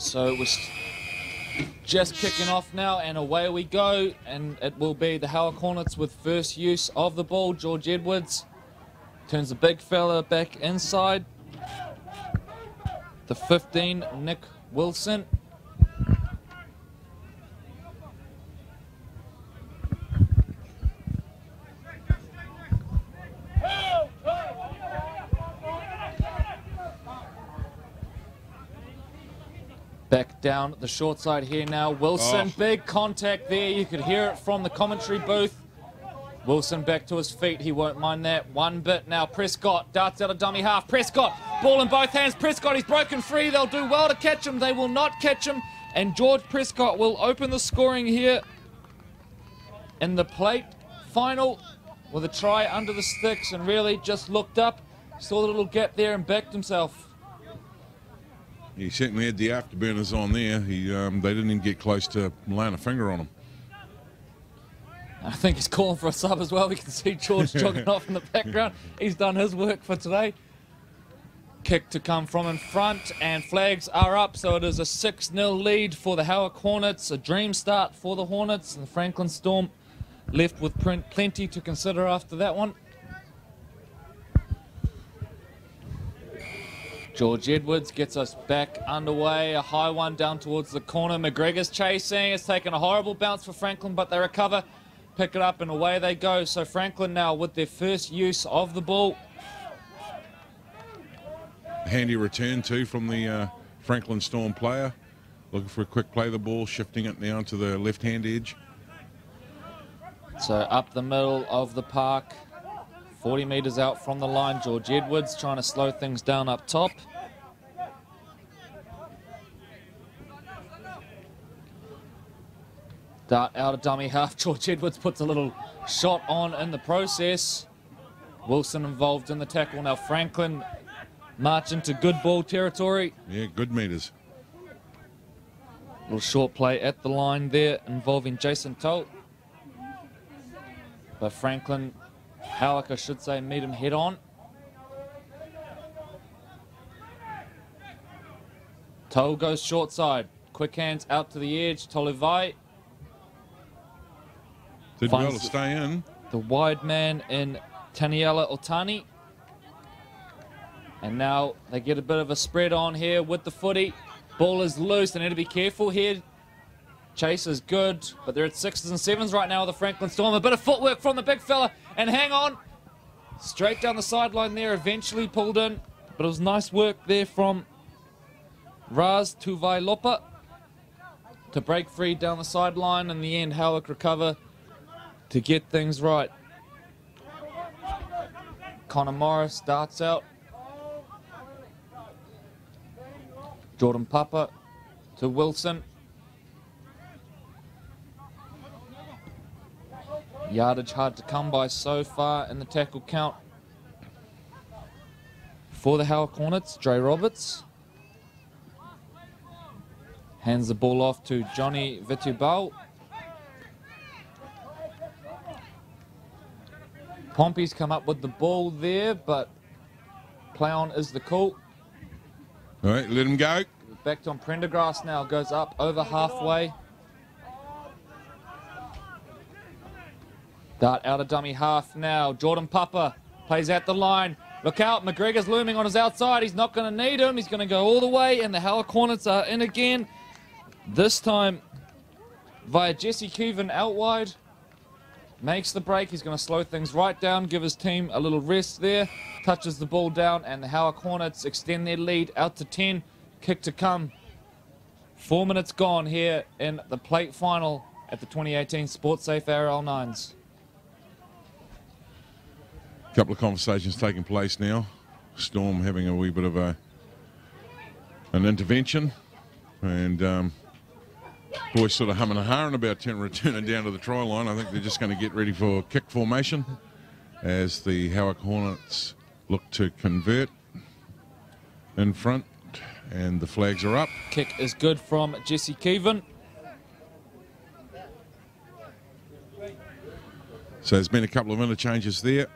So we're just kicking off now, and away we go, and it will be the Howick Hornets with first use of the ball. George Edwards turns the big fella back inside. The 15, Nick Wilson. Back down the short side here now. Wilson, big contact there. You could hear it from the commentary booth. Wilson back to his feet. He won't mind that one bit. Now Prescott darts out a dummy half. Prescott, ball in both hands. Prescott, he's broken free. They'll do well to catch him. They will not catch him. And George Prescott will open the scoring here in the plate final with a try under the sticks, and really just looked up, saw the little gap there and backed himself. He certainly had the afterburners on there. They didn't even get close to laying a finger on him. I think he's calling for a sub as well. We can see George jogging off in the background. He's done his work for today. Kick to come from in front, and flags are up, so it is a 6-0 lead for the Howick Hornets. A dream start for the Hornets, and the Franklin Storm left with plenty to consider after that one. George Edwards gets us back underway. A high one down towards the corner. McGregor's chasing. It's taken a horrible bounce for Franklin, but they recover, pick it up, and away they go. So Franklin now with their first use of the ball. Handy return too from the Franklin Storm player. Looking for a quick play of the ball, shifting it now to the left-hand edge. So up the middle of the park. 40 metres out from the line. George Edwards trying to slow things down up top. Dart out a dummy half. George Edwards puts a little shot on in the process. Wilson involved in the tackle. Now Franklin march into good ball territory. Yeah, good meters. Little short play at the line there involving Jason Toll. But Franklin, Howick, I should say, meet him head on. Toll goes short side. Quick hands out to the edge. Tolivai did well to stay in. The wide man in Taniela Otani. And now they get a bit of a spread on here with the footy. Ball is loose. They need to be careful here. Chase is good, but they're at 6s and 7s right now with the Franklin Storm. A bit of footwork from the big fella, and hang on. Straight down the sideline there, eventually pulled in. But it was nice work there from Raz Tuvailopa to break free down the sideline. In the end, Howick recover to get things right. Connor Morris starts out. Jordan Papa to Wilson. Yardage hard to come by so far in the tackle count for the Howick Hornets. Dre Roberts hands the ball off to Johnny Vitubal. Pompey's come up with the ball there, but play on is the call. All right, let him go. Back to Prendergrass now, goes up over halfway. Dart out a dummy half now. Jordan Papa plays out the line. Look out, McGregor's looming on his outside. He's not going to need him. He's going to go all the way, and the Howick Hornets are in again. This time via Jesse Cuven out wide. Makes the break. He's going to slow things right down, give his team a little rest there. Touches the ball down, and the Howick Hornets extend their lead out to 10. Kick to come. 4 minutes gone here in the plate final at the 2018 SportSafe RL9s. Couple of conversations taking place now. Storm having a wee bit of an intervention, and boys sort of humming and hawing about returning down to the try line. I think they're just going to get ready for kick formation as the Howick Hornets look to convert in front, and the flags are up. Kick is good from Jesse Keevan. So there's been a couple of interchanges there.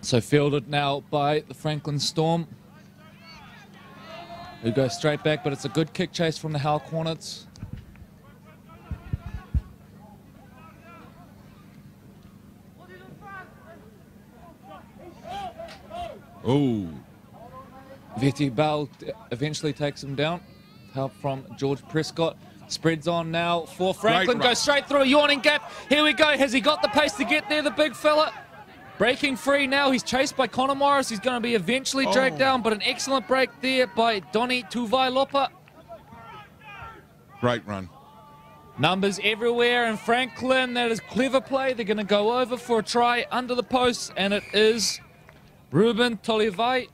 So fielded now by the Franklin Storm, who go straight back, but it's a good kick chase from the Howick Hornets. Oh, Veti Bell eventually takes him down. Help from George Prescott. Spreads on now for Franklin. Goes straight through a yawning gap. Here we go. Has he got the pace to get there, the big fella? Breaking free now. He's chased by Connor Morris. He's going to be eventually dragged down, but an excellent break there by Donny Tuvailopa. Great run. Numbers everywhere, and Franklin, that is clever play. They're going to go over for a try under the post, and it is Ruben Tolivai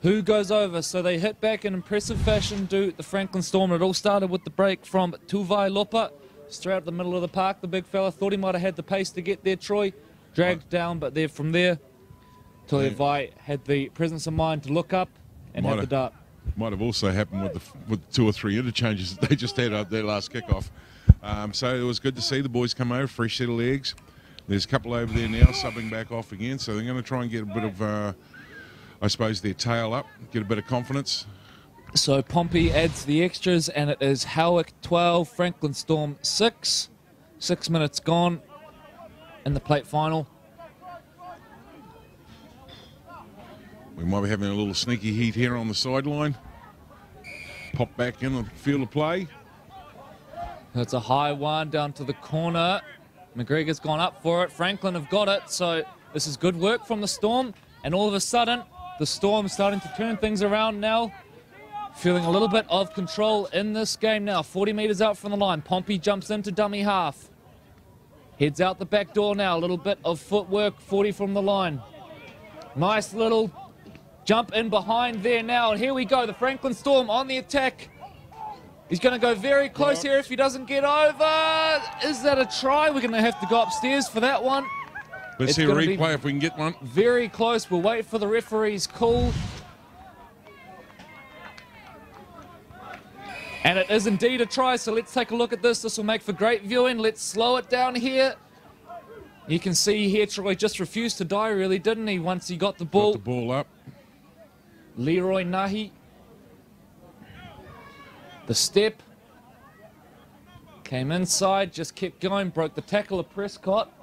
who goes over. So they hit back in impressive fashion, do the Franklin Storm. It all started with the break from Tuvailopa. Straight up the middle of the park, the big fella. Thought he might have had the pace to get there, Troy. Dragged down, but there from there, Tolivai had the presence of mind to look up and have the dart. Might have also happened with the 2 or 3 interchanges that they just had up their last kickoff. So it was good to see the boys come over, fresh set of legs. There's a couple over there now, subbing back off again. So they're going to try and get a bit of, I suppose, their tail up, get a bit of confidence. So Pompey adds the extras, and it is Howick 12, Franklin Storm 6. 6 minutes gone in the plate final. We might be having a little sneaky heat here on the sideline. Pop back in the field of play. That's a high one down to the corner. McGregor's gone up for it. Franklin have got it. So this is good work from the Storm. And all of a sudden, the Storm starting to turn things around now. Feeling a little bit of control in this game now. 40 metres out from the line. Pompey jumps into dummy half. Heads out the back door now. A little bit of footwork. 40 from the line. Nice little jump in behind there now. And here we go. The Franklin Storm on the attack. He's going to go very close here if he doesn't get over. Is that a try? We're going to have to go upstairs for that one. Let's see a replay if we can get one. Very close. We'll wait for the referee's call. And it is indeed a try, so let's take a look at this. This will make for great viewing. Let's slow it down here. You can see here Troy just refused to die, really, didn't he, once he got the ball. Got the ball up. Leroy Nahi. The step. Came inside, just kept going, broke the tackle of Prescott.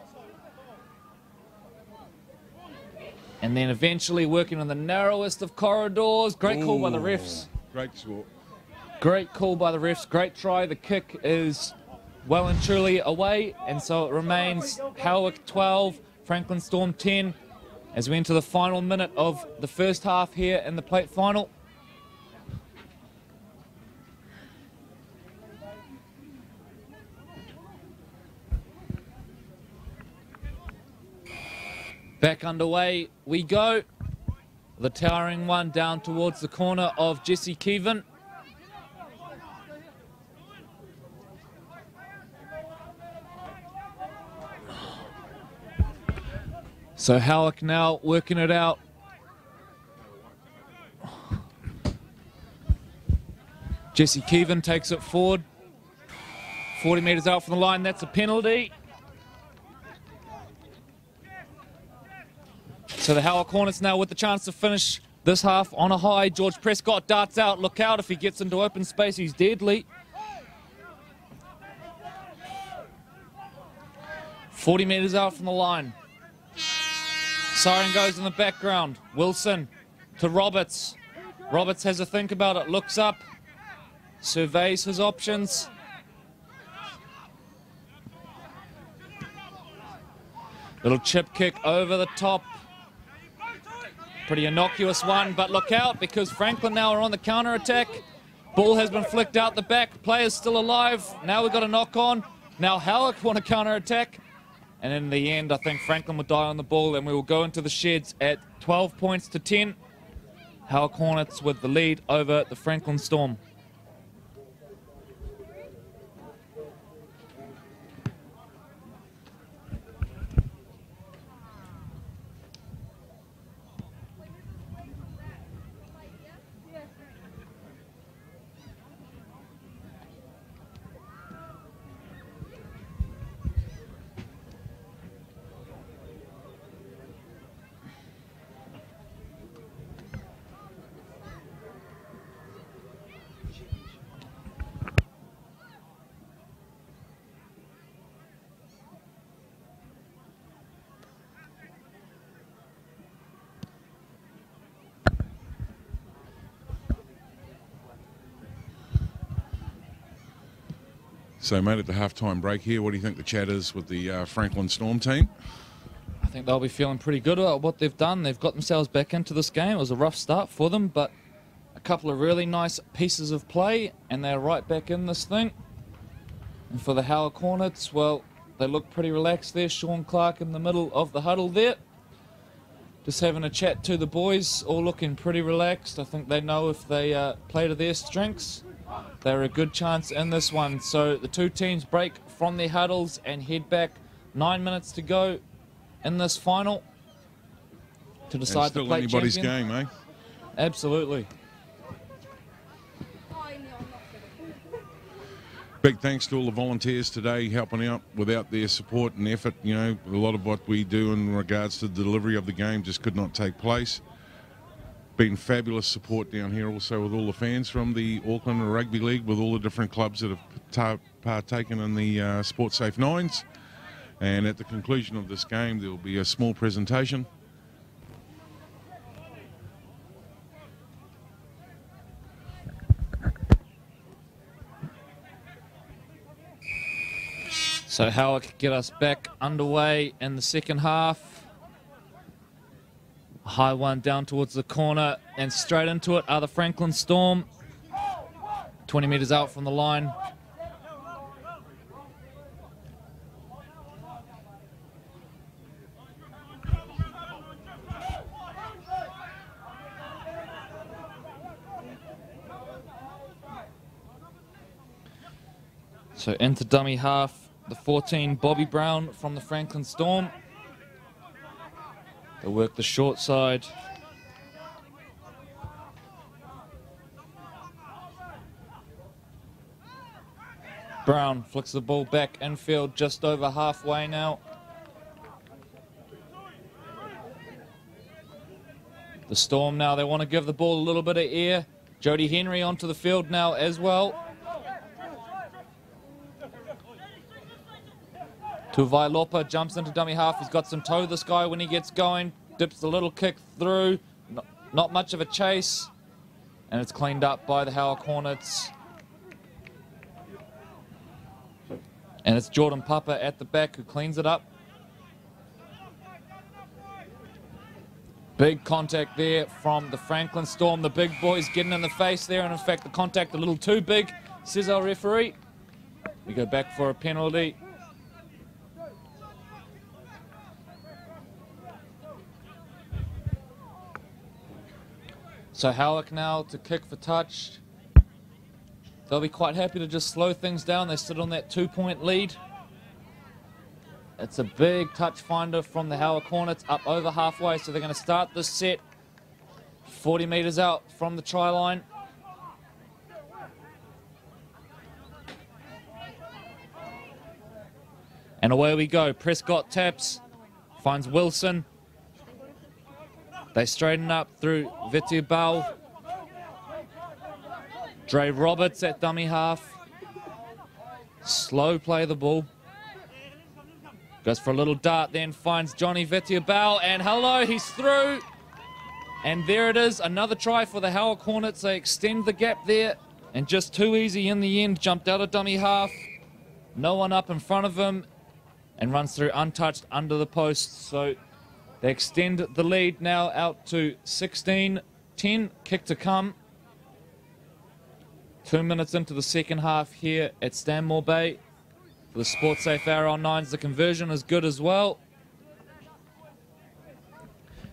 And then eventually working on the narrowest of corridors. Great call by the refs. Great score. Great call by the refs. Great try. The kick is well and truly away. And so it remains Howick 12, Franklin Storm 10 as we enter the final minute of the first half here in the plate final. Back underway we go. The towering one down towards the corner of Jesse Keevan. So Howick now working it out. Jesse Keevan takes it forward. 40 metres out from the line, that's a penalty. So the Howick Hornets now with the chance to finish this half on a high. George Prescott darts out. Look out, if he gets into open space, he's deadly. 40 metres out from the line. Siren goes in the background. Wilson to Roberts. Roberts has a think about it. Looks up. Surveys his options. Little chip kick over the top. Pretty innocuous one, but look out because Franklin now are on the counter-attack. Ball has been flicked out the back. Players still alive. Now we've got a knock-on. Now Howick want a counter-attack. And in the end, I think Franklin will die on the ball, and we will go into the sheds at 12 points to 10. Howick Hornets with the lead over the Franklin Storm. So, mate, at the halftime break here, what do you think the chat is with the Franklin Storm team? I think they'll be feeling pretty good about what they've done. They've got themselves back into this game. It was a rough start for them, but a couple of really nice pieces of play, and they're right back in this thing. And for the Howard Hornets, well, they look pretty relaxed there. Sean Clark in the middle of the huddle there. Just having a chat to the boys, all looking pretty relaxed. I think they know if they play to their strengths, they're a good chance in this one. So the two teams break from their huddles and head back. 9 minutes to go in this final to decide the play anybody's champion. game, eh? Absolutely. Big thanks to all the volunteers today helping out. Without their support and effort, you know, a lot of what we do in regards to the delivery of the game just could not take place. Been fabulous support down here also with all the fans from the Auckland Rugby League, with all the different clubs that have partaken in the Sports Safe Nines. And at the conclusion of this game, there will be a small presentation. So Howard can get us back underway in the second half. A high one down towards the corner and straight into it are the Franklin Storm. 20 metres out from the line. So into dummy half, the 14, Bobby Brown from the Franklin Storm. They'll work the short side. Brown flicks the ball back infield, just over halfway now. The Storm now, they want to give the ball a little bit of air. Jody Henry onto the field now as well. Tuvai Lopa jumps into dummy half. He's got some toe, this guy, when he gets going. Dips the little kick through. Not much of a chase. And it's cleaned up by the Howard Hornets. And it's Jordan Papa at the back who cleans it up. Big contact there from the Franklin Storm. The big boys getting in the face there. And in fact, the contact a little too big, says our referee. We go back for a penalty. So Howick now to kick for touch. They'll be quite happy to just slow things down. They sit on that 2-point lead. It's a big touch finder from the Howard Hornets up over halfway. So they're going to start this set 40 metres out from the try line. And away we go. Prescott taps, finds Wilson. They straighten up through Vitia Bell. Dre Roberts at dummy half. Slow play the ball. Goes for a little dart, then finds Johnny Vitia Bell. And hello, he's through. And there it is, another try for the Howard Hornets. They extend the gap there. And just too easy in the end. Jumped out of dummy half. No one up in front of him. And runs through untouched under the post. So they extend the lead now out to 16-10. Kick to come. 2 minutes into the second half here at Stanmore Bay. For the Sports Safe Arrow 9s, the conversion is good as well.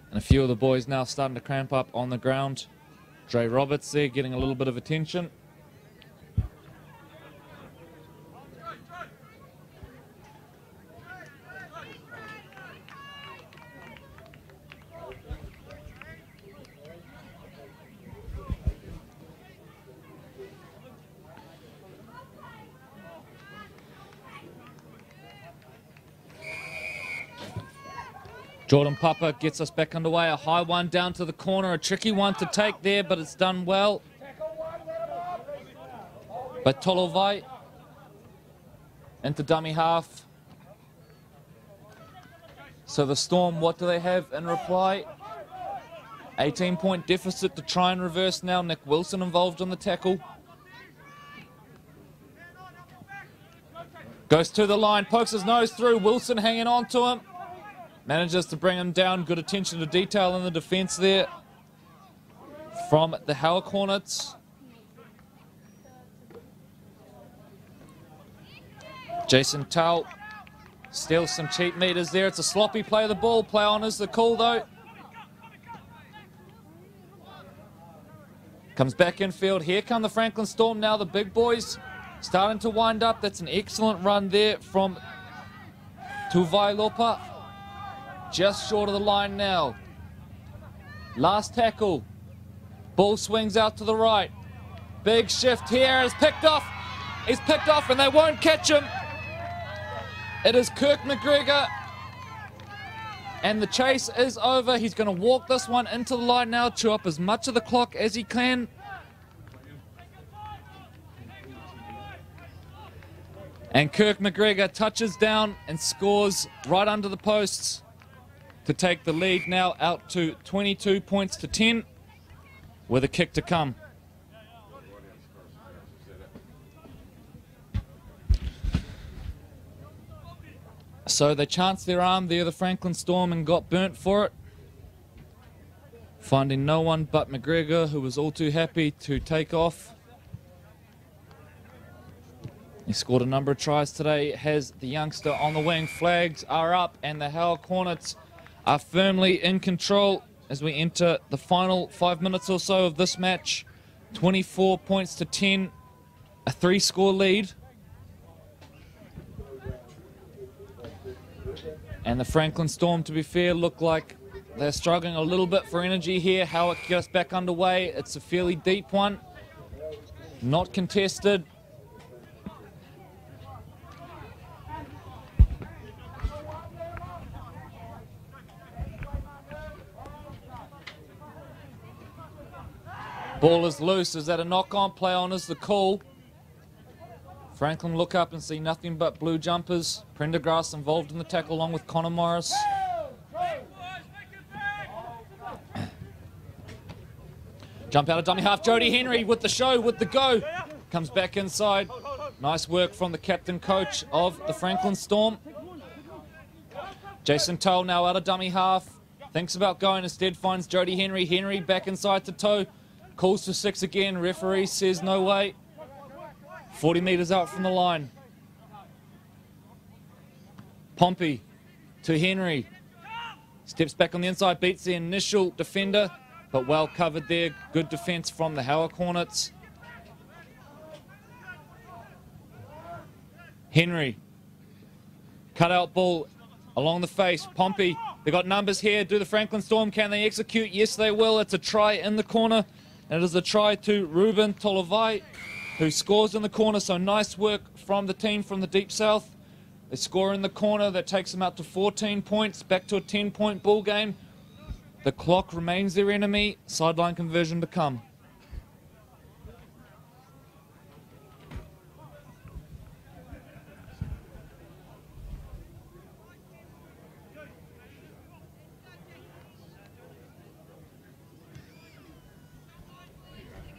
And a few of the boys now starting to cramp up on the ground. Dre Roberts there getting a little bit of attention. Jordan Papa gets us back underway. A high one down to the corner. A tricky one to take there, but it's done well by Tolovai. Into dummy half. So the Storm, what do they have in reply? 18-point deficit to try and reverse now. Nick Wilson involved in the tackle. Goes to the line, pokes his nose through. Wilson hanging on to him. Manages to bring him down. Good attention to detail in the defence there from the Howick Hornets. Jason Towell steals some cheap meters there. It's a sloppy play of the ball. Play on is the call though. Comes back infield. Here come the Franklin Storm now. The big boys starting to wind up. That's an excellent run there from Tuvailopa. Just short of the line now. Last tackle. Ball swings out to the right. Big shift here. It's picked off. He's picked off and they won't catch him. It is Kirk McGregor. And the chase is over. He's going to walk this one into the line now. Chew up as much of the clock as he can. And Kirk McGregor touches down and scores right under the posts to take the lead now out to 22 points to 10 with a kick to come. So they chanced their arm there, the Franklin Storm, and got burnt for it. Finding no one but McGregor, who was all too happy to take off. He scored a number of tries today, has the youngster on the wing. Flags are up and the Howick Hornets are firmly in control as we enter the final 5 minutes or so of this match. 24 points to 10, a 3-score lead. And the Franklin Storm, to be fair, look like they're struggling a little bit for energy here. Howick gets back underway. It's a fairly deep one. Not contested. Ball is loose. Is that a knock-on? Play on is the call. Franklin look up and see nothing but blue jumpers. Prendergrass involved in the tackle along with Connor Morris. Jump out of dummy half. Jody Henry with the show, with the go. Comes back inside. Nice work from the captain coach of the Franklin Storm. Jason Towell now out of dummy half. Thinks about going, instead finds Jody Henry. Henry back inside to toe. Calls for 6 again. Referee says no way. 40 metres out from the line. Pompey to Henry. Steps back on the inside, beats the initial defender, but well covered there. Good defence from the Howick Hornets. Henry. Cut out ball along the face. Pompey. They got numbers here. Do the Franklin Storm, can they execute? Yes, they will. It's a try in the corner. And it is a try to Ruben Tolovai, who scores in the corner. So nice work from the team from the Deep South. They score in the corner. That takes them up to 14 points. Back to a 10-point ball game. The clock remains their enemy. Sideline conversion to come.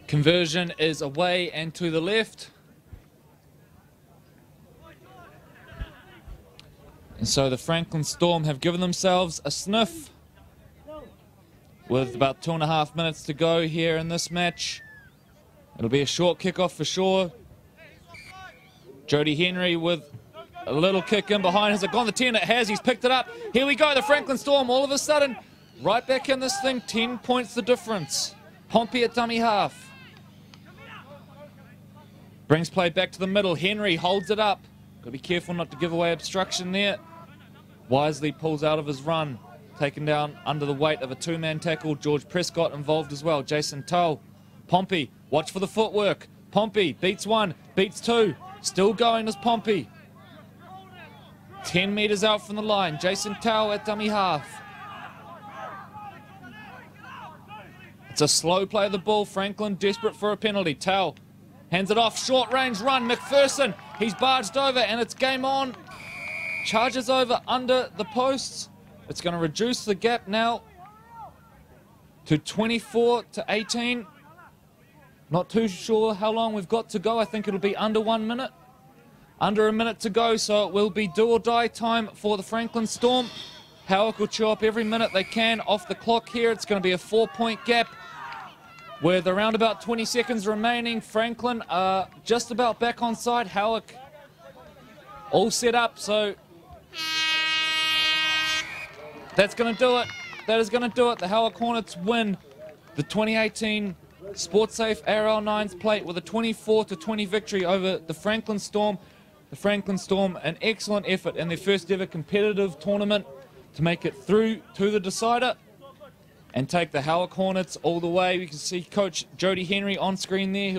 Conversion is away and to the left. And so the Franklin Storm have given themselves a sniff with about 2.5 minutes to go here in this match. It'll be a short kickoff for sure. Jody Henry with a little kick in behind. Has it gone the 10? It has. He's picked it up. Here we go. The Franklin Storm all of a sudden right back in this thing. 10 points the difference. Pompey at dummy half. Brings play back to the middle. Henry holds it up. Got to be careful not to give away obstruction there. Wisely pulls out of his run. Taken down under the weight of a 2-man tackle. George Prescott involved as well. Jason Towell. Pompey, watch for the footwork. Pompey beats 1, beats 2. Still going as Pompey. 10 metres out from the line. Jason Towell at dummy half. It's a slow play of the ball. Franklin desperate for a penalty. Towell hands it off, short range run, McPherson, he's barged over and it's game on. Charges over under the posts. It's going to reduce the gap now to 24 to 18. Not too sure how long we've got to go. I think it'll be under 1 minute. Under a minute to go, so it will be do or die time for the Franklin Storm. Howick will chew up every minute they can off the clock here. It's going to be a 4-point gap with around about 20 seconds remaining. Franklin are just about back on side. Howick all set up, so that's going to do it. That is going to do it. The Howick Hornets win the 2018 SportSafe ARL9s plate with a 24-20 victory over the Franklin Storm. The Franklin Storm, an excellent effort in their first ever competitive tournament to make it through to the decider and take the Howick Hornets all the way. We can see Coach Jody Henry on screen there.